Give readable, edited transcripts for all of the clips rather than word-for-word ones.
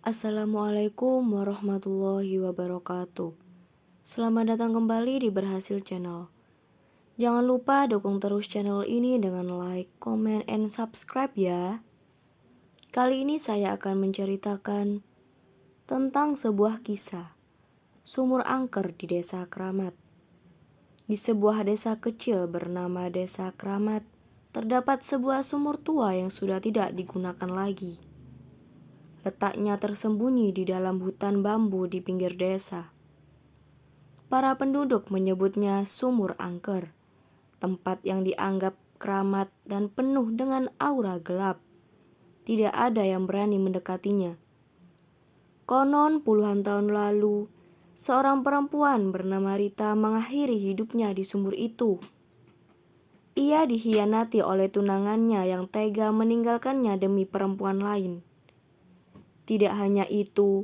Assalamualaikum warahmatullahi wabarakatuh. Selamat datang kembali di Berhasil Channel. Jangan lupa dukung terus channel ini dengan like, comment, and subscribe ya. Kali ini saya akan menceritakan tentang sebuah kisah sumur angker di Desa Kramat. Di sebuah desa kecil bernama Desa Kramat, terdapat sebuah sumur tua yang sudah tidak digunakan lagi. Letaknya tersembunyi di dalam hutan bambu di pinggir desa. Para penduduk menyebutnya sumur angker, tempat yang dianggap keramat dan penuh dengan aura gelap. Tidak ada yang berani mendekatinya. Konon puluhan tahun lalu, seorang perempuan bernama Rita mengakhiri hidupnya di sumur itu. Ia dikhianati oleh tunangannya yang tega meninggalkannya demi perempuan lain. Tidak hanya itu,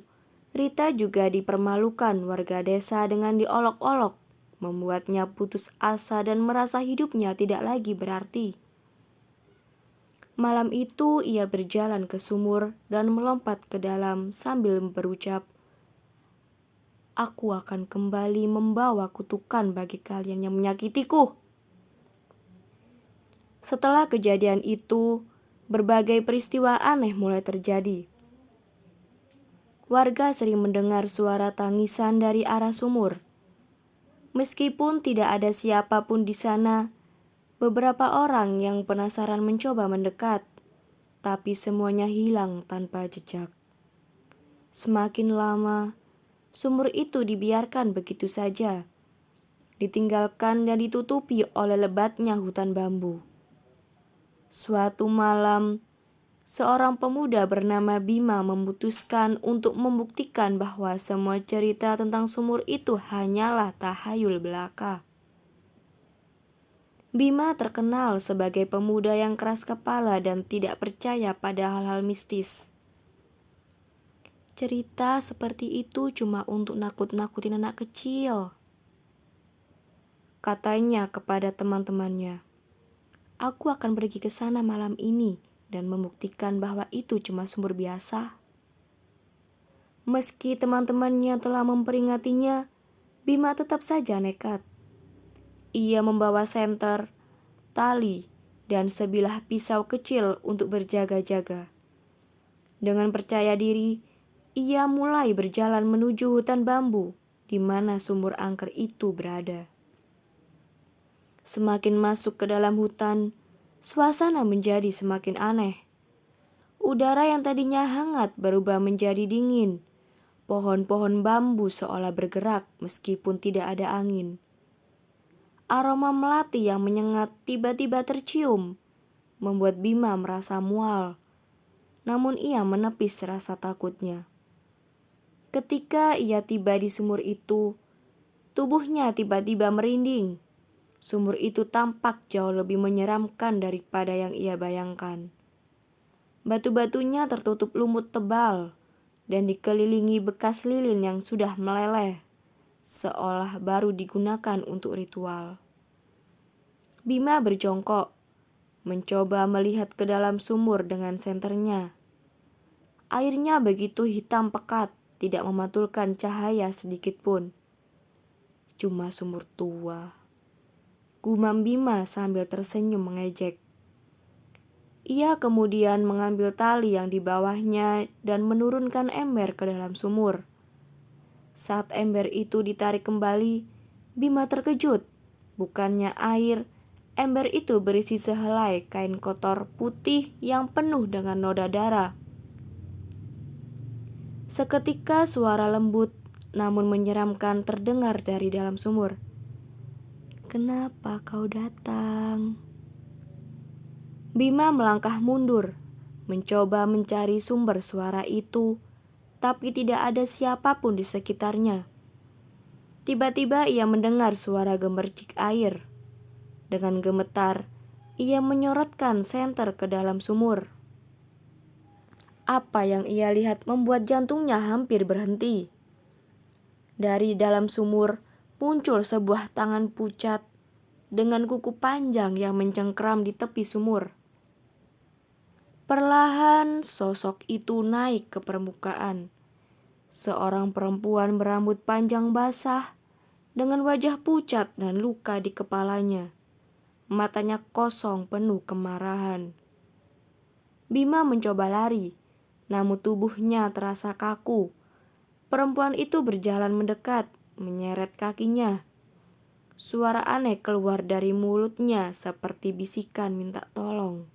Rita juga dipermalukan warga desa dengan diolok-olok, membuatnya putus asa dan merasa hidupnya tidak lagi berarti. Malam itu ia berjalan ke sumur dan melompat ke dalam sambil berucap, "Aku akan kembali membawa kutukan bagi kalian yang menyakitiku." Setelah kejadian itu, berbagai peristiwa aneh mulai terjadi. Warga sering mendengar suara tangisan dari arah sumur. Meskipun tidak ada siapapun di sana, beberapa orang yang penasaran mencoba mendekat, tapi semuanya hilang tanpa jejak. Semakin lama, sumur itu dibiarkan begitu saja, ditinggalkan dan ditutupi oleh lebatnya hutan bambu. Suatu malam, seorang pemuda bernama Bima memutuskan untuk membuktikan bahwa semua cerita tentang sumur itu hanyalah tahayul belaka. Bima terkenal sebagai pemuda yang keras kepala dan tidak percaya pada hal-hal mistis. Cerita seperti itu cuma untuk nakut-nakutin anak kecil, katanya kepada teman-temannya. Aku akan pergi ke sana malam ini dan membuktikan bahwa itu cuma sumur biasa. Meski teman-temannya telah memperingatinya, Bima tetap saja nekat. Ia membawa senter, tali, dan sebilah pisau kecil untuk berjaga-jaga. Dengan percaya diri, ia mulai berjalan menuju hutan bambu di mana sumur angker itu berada. Semakin masuk ke dalam hutan, suasana menjadi semakin aneh. Udara yang tadinya hangat berubah menjadi dingin. Pohon-pohon bambu seolah bergerak meskipun tidak ada angin. Aroma melati yang menyengat tiba-tiba tercium, membuat Bima merasa mual. Namun ia menepis rasa takutnya. Ketika ia tiba di sumur itu, tubuhnya tiba-tiba merinding. Sumur itu tampak jauh lebih menyeramkan daripada yang ia bayangkan. Batu-batunya tertutup lumut tebal dan dikelilingi bekas lilin yang sudah meleleh, seolah baru digunakan untuk ritual. Bima berjongkok, mencoba melihat ke dalam sumur dengan senternya. Airnya begitu hitam pekat, tidak memantulkan cahaya sedikit pun. Cuma sumur tua, gumam Bima sambil tersenyum mengejek. Ia kemudian mengambil tali yang di bawahnya dan menurunkan ember ke dalam sumur. Saat ember itu ditarik kembali, Bima terkejut. Bukannya air, ember itu berisi sehelai kain kotor putih yang penuh dengan noda darah. Seketika suara lembut namun menyeramkan terdengar dari dalam sumur. "Kenapa kau datang?" Bima melangkah mundur, mencoba mencari sumber suara itu, tapi tidak ada siapapun di sekitarnya. Tiba-tiba ia mendengar suara gemercik air. Dengan gemetar, ia menyorotkan senter ke dalam sumur. Apa yang ia lihat membuat jantungnya hampir berhenti. Dari dalam sumur muncul sebuah tangan pucat dengan kuku panjang yang mencengkram di tepi sumur. Perlahan sosok itu naik ke permukaan. Seorang perempuan berambut panjang basah dengan wajah pucat dan luka di kepalanya. Matanya kosong penuh kemarahan. Bima mencoba lari, namun tubuhnya terasa kaku. Perempuan itu berjalan mendekat, menyeret kakinya. Suara aneh keluar dari mulutnya seperti bisikan minta tolong.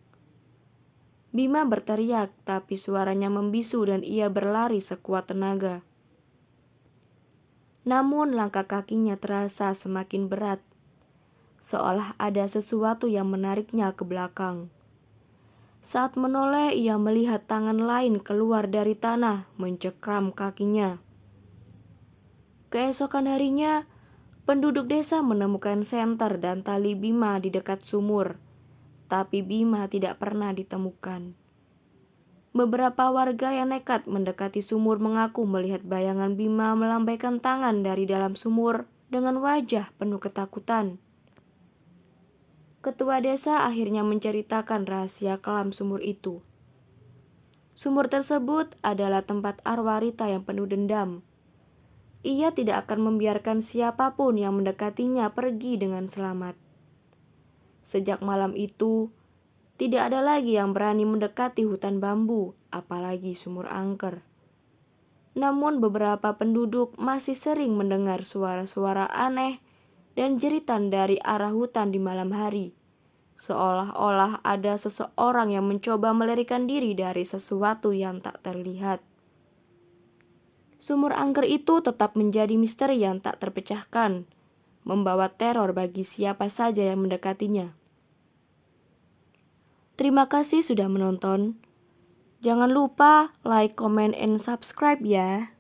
Bima berteriak, tapi suaranya membisu dan ia berlari sekuat tenaga. Namun langkah kakinya terasa semakin berat, seolah ada sesuatu yang menariknya ke belakang. Saat menoleh, ia melihat tangan lain keluar dari tanah, mencekram kakinya. Keesokan harinya, penduduk desa menemukan senter dan tali Bima di dekat sumur, tapi Bima tidak pernah ditemukan. Beberapa warga yang nekat mendekati sumur mengaku melihat bayangan Bima melambaikan tangan dari dalam sumur dengan wajah penuh ketakutan. Ketua desa akhirnya menceritakan rahasia kelam sumur itu. Sumur tersebut adalah tempat arwah Rita yang penuh dendam. Ia tidak akan membiarkan siapapun yang mendekatinya pergi dengan selamat. Sejak malam itu, tidak ada lagi yang berani mendekati hutan bambu, apalagi sumur angker. Namun beberapa penduduk masih sering mendengar suara-suara aneh dan jeritan dari arah hutan di malam hari, seolah-olah ada seseorang yang mencoba melarikan diri dari sesuatu yang tak terlihat. Sumur angker itu tetap menjadi misteri yang tak terpecahkan, membawa teror bagi siapa saja yang mendekatinya. Terima kasih sudah menonton. Jangan lupa like, comment, and subscribe ya.